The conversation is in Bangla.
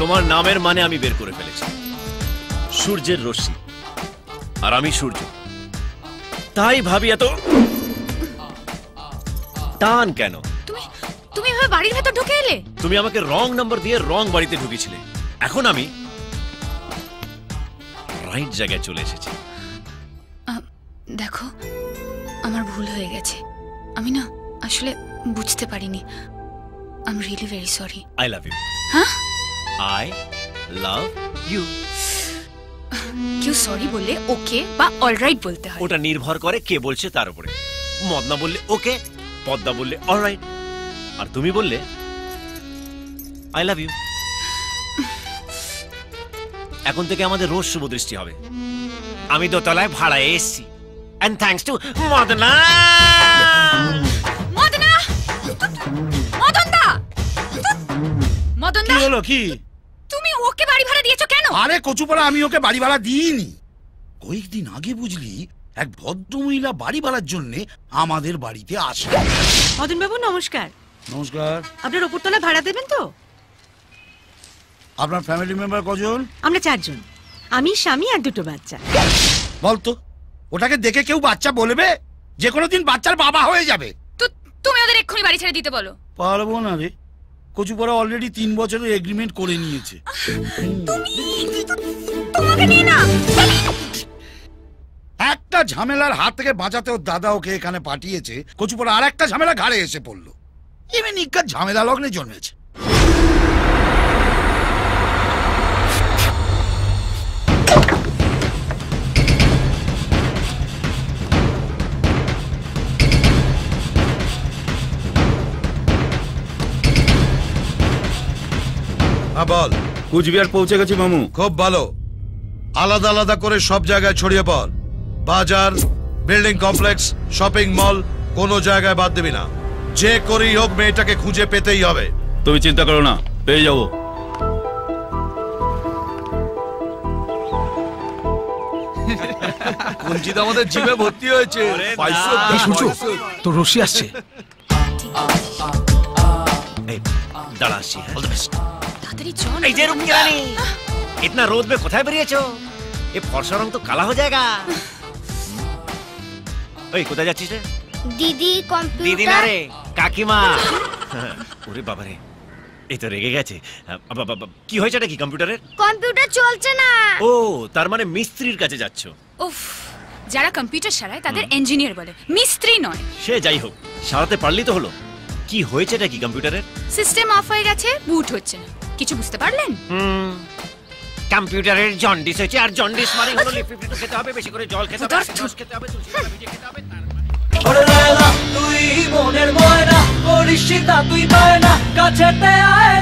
তোমার নামের মানে আমি বের করে ফেলেছি, সূর্যের রশ্মি, আর আমি সূর্য। তাই ভাবি এত টান কেন? তুমি এভাবে বাড়ির ভেতর ঢুকে এলে? তুমি আমাকে রং নাম্বার দিয়ে রং বাড়িতে ঢুকেছিলে, এখন আমি রাইট জায়গায় চলে এসেছি। দেখো, আমার ভুল হয়ে গেছে, আমি না আসলে বুঝতে পারিনি। I am really very sorry. I love you. হ্যাঁ, আই লাভ ইউ। কেউ সরি বললে ওকে বা অলরাইট বলতে হয়। ওটা নির্ভর করে কে বলছে তার উপরে। মদনা বললে ওকে, পদ্মা বললে অলরাইট, আর তুমি বললে আই লাভ ইউ। এখন থেকে আমাদের রোজ শুভ দৃষ্টি হবে। আমি দোতলায় ভাড়ায় এসেছি, and thanks to Madna. Madna, মদনদা, মদনদা, কি হলো? কি তুমি ওকে বাড়ি ভাড়া দিয়েছো কেন? আরে কচুপাড়া, আমি ওকে বাড়ি ভাড়া দিইনি। কয়েকদিন আগে বুঝলি এক ভদ্রমহিলা বাড়ি ভাড়ার জন্য আমাদের বাড়িতে আসে। মদন বাবু নমস্কার। নমস্কার। আপনার ওপরতলা ভাড়া দেবেন তো? আপনার ফ্যামিলি মেম্বার কজন? আমরা 4 জন, আমি, স্বামী আর 2টো বাচ্চা। বলতো, ওটাকে দেখে কেউ বাচ্চা বলবে? যে কোনো দিন বাচ্চার বাবা হয়ে যাবে। তুমি ওদের এক্ষুনি বাড়ি ছেড়ে দিতে বলো। পারবো না রে, কচুপাড়া অলরেডি 3 বছরের এগ্রিমেন্ট করে নিয়েছে। তোমাকে নিয়ে না, একটা ঝামেলার হাত থেকে বাঁচাতে ওর দাদা ওকে এখানে পাঠিয়েছে, কচুপাড়া আর একটা ঝামেলা ঘাড়ে এসে পড়লো। এমনি নিকার ঝামেলা লগ্নে জন্মেছে। বল। কুচবিহার পৌঁছে গেছি মামু। খুব ভালো, আলাদা আলাদা করে সব জায়গায় ছড়িয়ে পড়। বাজার, বিল্ডিং কমপ্লেক্স, শপিং মল, কোনো জায়গায় বাদ দিবি না। যে করেই হোক মেয়েটাকে খুঁজে পেতেই হবে। তুমি চিন্তা করো না, পেয়ে যাবো। কুঞ্চিত আমাদের জিমে ভর্তি হয়েছে। তোর রশি আসছে। দাঁড়া আসছি। তাড়াতাড়ি চল। এই যে রুমকি রানী, इतना रोद में কোথায় বেরিয়েছো? এ ফর্সা রং তো কালা হয়ে যায়গা। ওই কোথায় যাচ্ছিস রে? দিদি কম্পিউটার। দিদি না রে, কাকিমা। ওরে বাবা রে, এই তো রেগে গেছে। কি হয়েছে নাকি কম্পিউটারের? কম্পিউটার চলছে না। ও, তার মানে মিস্ত্রির কাছে যাচ্ছো? উফ, যারা কম্পিউটার সারায় তাদের ইঞ্জিনিয়ার বলে, মিস্ত্রি নয়। সে যাই হোক, সারাতে পারলি তো হলো। কি হয়েছে নাকি কম্পিউটারের? সিস্টেম অফ হয়ে গেছে, বুট হচ্ছে না। কিছু বুঝতে পারলেন? কম্পিউটারের জন্ডিস হয়েছে, আর জন্ডিস মানে হলো লিপিড খেতে হবে, বেশি করে জল খেতে হবে, রস খেতে হবে, তুলসী পাতা ভিজিয়ে খেতে হবে। ওরে লায়লা তুই মনের ময়না, করিস না তুই বায়না, কাছেতে আয়